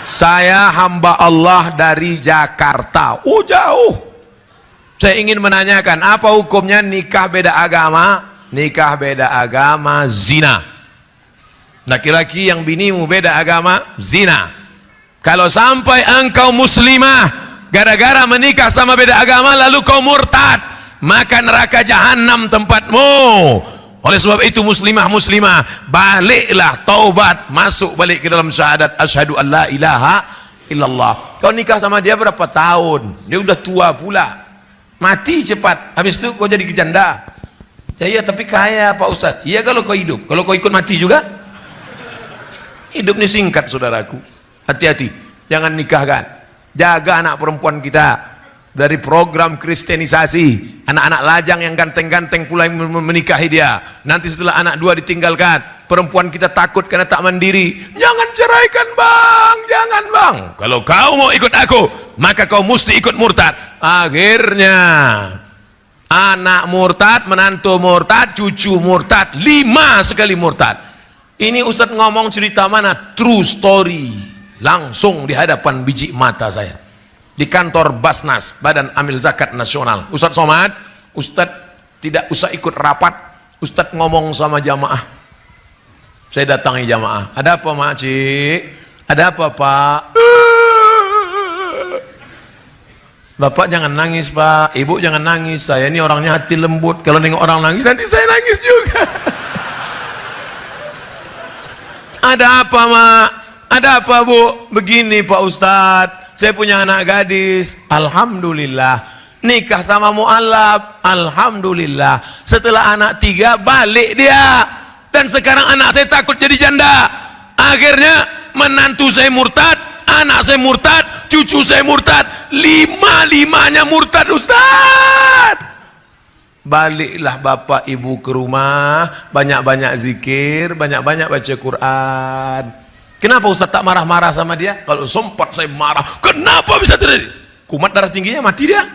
Saya hamba Allah dari Jakarta. Jauh. Saya ingin menanyakan, apa hukumnya nikah beda agama? Nikah beda agama zina. Laki-laki yang binimu beda agama zina. Kalau sampai engkau muslimah gara-gara menikah sama beda agama lalu kau murtad, maka neraka jahanam tempatmu. Oleh sebab itu muslimah baliklah, taubat, masuk balik ke dalam syahadat asyhadu an la ilaha illallah. Kau nikah sama dia berapa tahun? Dia udah tua pula, mati cepat. Habis itu kau jadi janda. Ya iya, tapi kaya Pak Ustadz. Iya kalau kau hidup, kalau kau ikut mati juga. Hidup ini singkat saudaraku. Hati-hati, jangan nikahkan. Jaga anak perempuan kita dari program kristenisasi. Anak-anak lajang yang ganteng-ganteng pula yang menikahi dia. Nanti setelah anak dua ditinggalkan, perempuan kita takut karena tak mandiri. Jangan ceraikan bang, jangan bang. Kalau kau mau ikut aku, maka kau mesti ikut murtad. Akhirnya anak murtad, menantu murtad, cucu murtad, 5 sekali murtad. Ini Ustadz ngomong cerita mana? True story. Langsung di hadapan biji mata saya. Di kantor Basnas, Badan Amil Zakat Nasional. Ustadz Somad, Ustadz tidak usah ikut rapat. Ustadz ngomong sama jamaah. Saya datangi jamaah. Ada apa makcik? Ada apa pak? Bapak jangan nangis pak. Ibu jangan nangis. Saya ini orangnya hati lembut. Kalau nengok orang nangis nanti saya nangis juga. Ada apa mak? Ada apa bu? Begini Pak Ustadz, saya punya anak gadis. Alhamdulillah. Nikah sama mu'alaf. Alhamdulillah. Setelah anak 3 balik dia. Dan sekarang anak saya takut jadi janda. Akhirnya menantu saya murtad, anak saya murtad, cucu saya murtad. 5-5-nya murtad Ustadz. Baliklah bapak ibu ke rumah, banyak-banyak zikir, banyak-banyak baca Quran. Kenapa Ustaz tak marah-marah sama dia? Kalau sempat saya marah, kenapa bisa terjadi? Kumat darah tingginya, mati dia.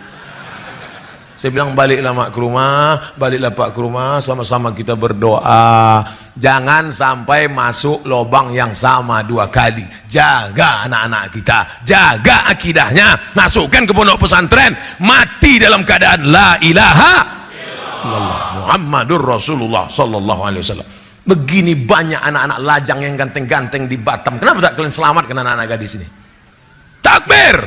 Saya bilang baliklah mak ke rumah, baliklah pak ke rumah, sama-sama kita berdoa. Jangan sampai masuk lubang yang sama 2 kali. Jaga anak-anak kita, jaga akidahnya, masukkan ke pondok pesantren, mati dalam keadaan la ilaha illallah Muhammadur Rasulullah sallallahu alaihi wasallam. Begini banyak anak-anak lajang yang ganteng-ganteng di Batam. Kenapa tak kalian selamatkan anak-anak gadis ini? Takbir!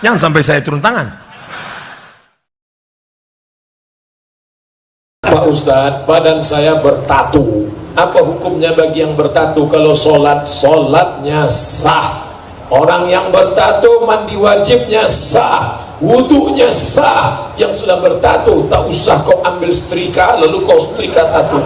Jangan sampai saya turun tangan. Pak Ustadz, badan saya bertatu. Apa hukumnya bagi yang bertatu? Kalau sholatnya sah. Orang yang bertatu mandi wajibnya sah, wudunya sah. Yang sudah bertatu tak usah kau ambil setrika lalu kau setrika tatu.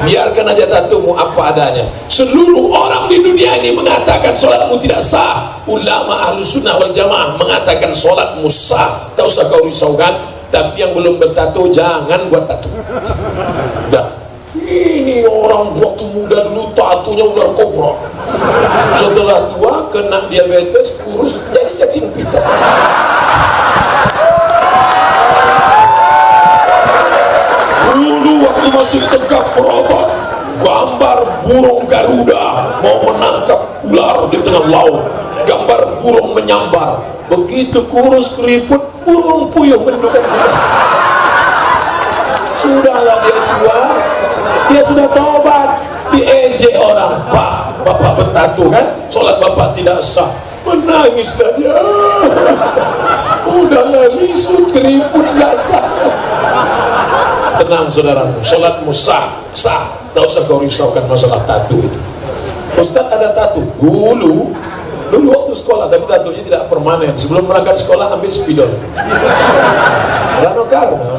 Biarkan aja tatumu apa adanya. Seluruh orang di dunia ini mengatakan sholatmu tidak sah. Ulama ahlu sunnah wal jamaah mengatakan sholatmu sah. Tak usah kau risaukan. Tapi yang belum bertatu jangan buat tatu. Dah. Ini orang waktu muda dulu tatunya ular kobra. Setelah tua kena diabetes, kurus jadi cacing pita. Dulu waktu masih tegak berotot, gambar burung Garuda mau menangkap ular di tengah laut, gambar burung menyambar. Begitu kurus keriput, burung puyuh mendukan kuda. Sudahlah dia tua, dia sudah taubat, diejek orang. Pak, bapak bertatu kan, sholat bapak tidak sah. Menangis dia. Udahlah lisut keriput gak sah. Tenang saudaraku, sholatmu sah, sah. Tak usah kau risaukan masalah tatu itu. Ustadz ada tatu dulu waktu sekolah, tapi tatunya tidak permanen. Sebelum berangkat sekolah ambil spidol. Rano Karno.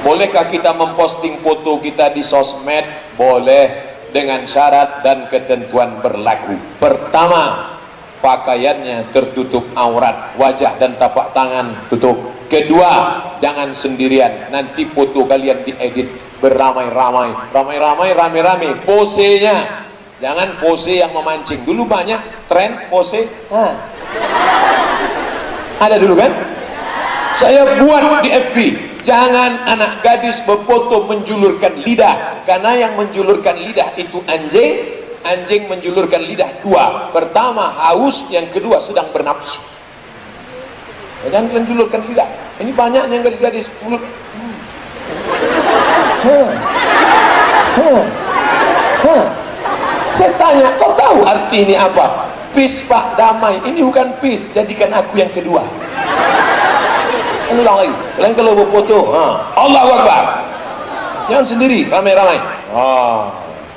Bolehkah kita memposting foto kita di sosmed? Boleh, dengan syarat dan ketentuan berlaku. Pertama, pakaiannya tertutup aurat, wajah dan tapak tangan tutup. Kedua, jangan sendirian, nanti foto kalian diedit beramai-ramai, rame-rame, posenya jangan pose yang memancing. Dulu banyak tren pose, ada dulu kan? Saya buat di FB jangan anak gadis berfoto menjulurkan lidah, karena yang menjulurkan lidah itu anjing. Anjing menjulurkan lidah dua, pertama haus, yang kedua sedang bernafsu. Jangan kalian julurkan lidah. Ini banyaknya yang gadis-gadis mulut. Saya tanya, kau tahu arti ini apa? Peace Pak, damai. Ini bukan peace, jadikan aku yang kedua. Ulang lagi. Kalian kalau berfoto, Allahu Akbar, jangan sendiri, ramai-ramai.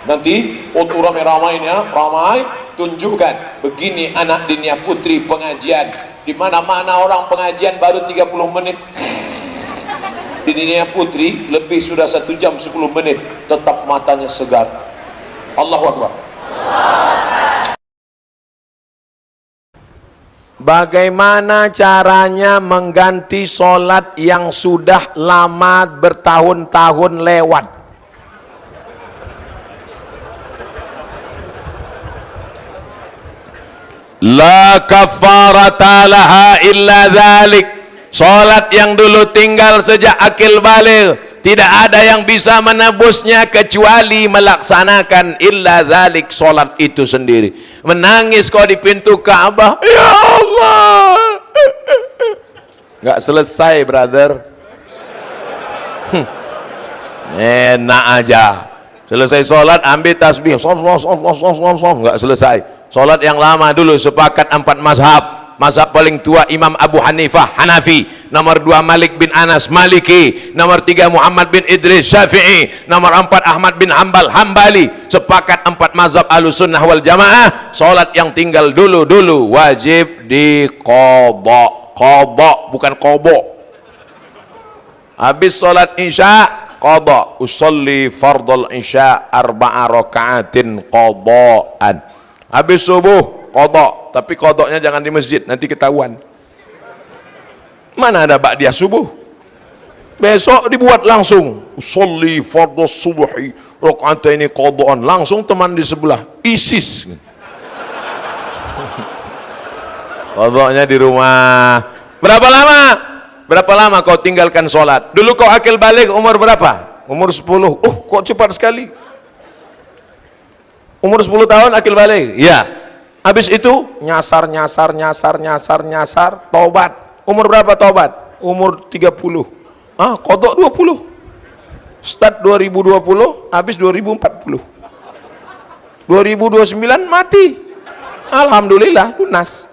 Nanti foto ramai-ramainya, ramai, tunjukkan begini anak dinia putri pengajian. Di mana-mana orang pengajian baru 30 menit. Di dinia putri lebih sudah 1 jam 10 menit, tetap matanya segar. Allahu Akbar. Bagaimana caranya mengganti sholat yang sudah lama bertahun-tahun lewat? La kafarata laha illa dzalik. Salat yang dulu tinggal sejak akil baligh, tidak ada yang bisa menebusnya kecuali melaksanakan illa dzalik, salat itu sendiri. Menangis kau di pintu Ka'bah, ya Allah, nggak selesai, brother. Enak aja. Selesai sholat ambil tasbih, nggak selesai. Sholat yang lama dulu sepakat 4 mazhab. Mazhab paling tua Imam Abu Hanifah Hanafi, nomor 2 Malik bin Anas Maliki, nomor 3 Muhammad bin Idris Syafi'i, nomor 4 Ahmad bin Hambal Hambali. Sepakat 4 mazhab Ahlussunnah wal Jamaah, sholat yang tinggal dulu wajib diqadha. Qadha bukan qobo. Habis sholat isya qadha, usolli fardul isya 4 rakaatin qadhaan. Habis subuh qadha, tapi qadhanya jangan di masjid, nanti ketahuan. Mana ada ba'diyah subuh? Besok dibuat langsung, usolli fardus subuhi rakaataini qadhaan, langsung teman di sebelah ISIS. Qadhanya di rumah. Berapa lama kau tinggalkan sholat? Dulu kau akil balik umur berapa? Umur 10. Kok cepat sekali. Umur 10 tahun akil balik. Ya. Habis itu nyasar, taubat. Umur berapa taubat? Umur 30. Qadha 20. Start 2020, habis 2040. 2029 mati. Alhamdulillah lunas.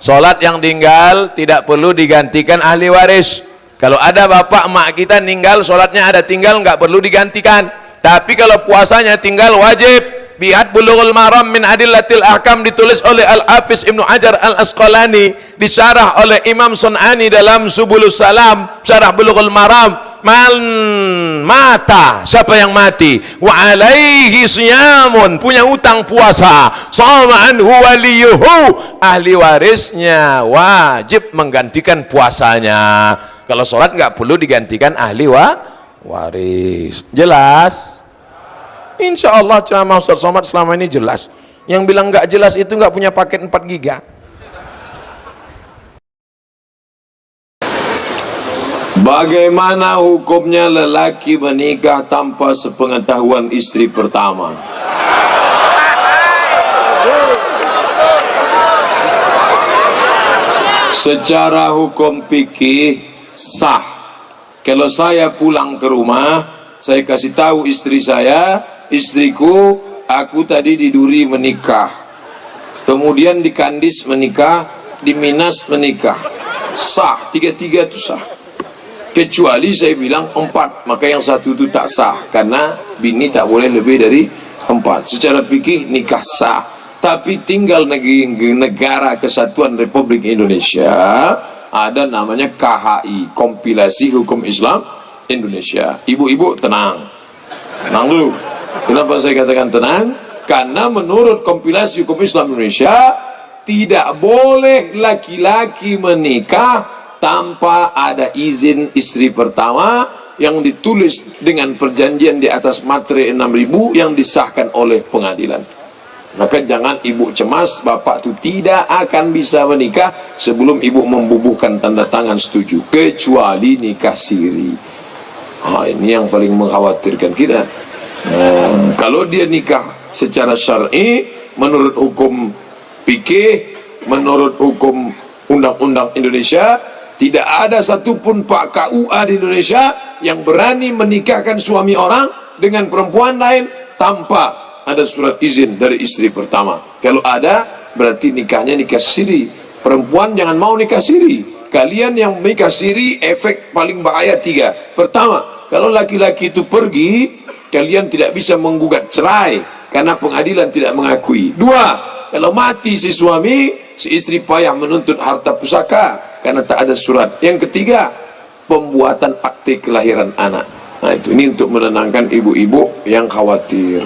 Sholat yang tinggal tidak perlu digantikan ahli waris. Kalau ada bapak emak kita meninggal, sholatnya ada tinggal, nggak perlu digantikan. Tapi kalau puasanya tinggal wajib. Biat Bulughul Maram min Adillatil Ahkam, ditulis oleh Al-Hafiz Ibnu Hajar Al-Asqalani, disyarah oleh Imam Sun'ani dalam Subulus Salam, syarah Bulughul Maram. Man mata, siapa yang mati, wa alaihi siyamun, punya utang puasa, sama anhu waliyuhu, ahli warisnya wajib menggantikan puasanya. Kalau sholat nggak perlu digantikan ahli waris. Jelas? Insya Allah ceramah Ustaz Somad selama ini jelas. Yang bilang nggak jelas itu nggak punya paket 4 giga. Bagaimana hukumnya lelaki menikah tanpa sepengetahuan istri pertama? Secara hukum fikih sah. Kalau saya pulang ke rumah, saya kasih tahu istri saya, istriku, aku tadi di Duri menikah, kemudian di Kandis menikah, di Minas menikah, sah, 3-3 itu sah. Kecuali saya bilang 4, maka yang 1 itu tak sah, karena bini tak boleh lebih dari 4. Secara fikih nikah sah, tapi tinggal negara Kesatuan Republik Indonesia, ada namanya KHI, Kompilasi Hukum Islam Indonesia. Ibu-ibu tenang dulu. Kenapa saya katakan tenang? Karena menurut Kompilasi Hukum Islam Indonesia, tidak boleh laki-laki menikah tanpa ada izin istri pertama yang ditulis dengan perjanjian di atas materai 6.000 yang disahkan oleh pengadilan. Maka jangan ibu cemas, bapak itu tidak akan bisa menikah sebelum ibu membubuhkan tanda tangan setuju, kecuali nikah siri. Ini yang paling mengkhawatirkan kita. Kalau dia nikah secara syar'i, menurut hukum fikih, menurut hukum undang-undang Indonesia, tidak ada satupun Pak KUA di Indonesia yang berani menikahkan suami orang dengan perempuan lain tanpa ada surat izin dari istri pertama. Kalau ada, berarti nikahnya nikah siri. Perempuan jangan mau nikah siri. Kalian yang nikah siri, efek paling bahaya 3. Pertama, kalau laki-laki itu pergi, kalian tidak bisa menggugat cerai karena pengadilan tidak mengakui. 2, kalau mati si suami, si istri payah menuntut harta pusaka karena tak ada surat. Yang ketiga, pembuatan akte kelahiran anak. Nah, ini untuk menenangkan ibu-ibu yang khawatir.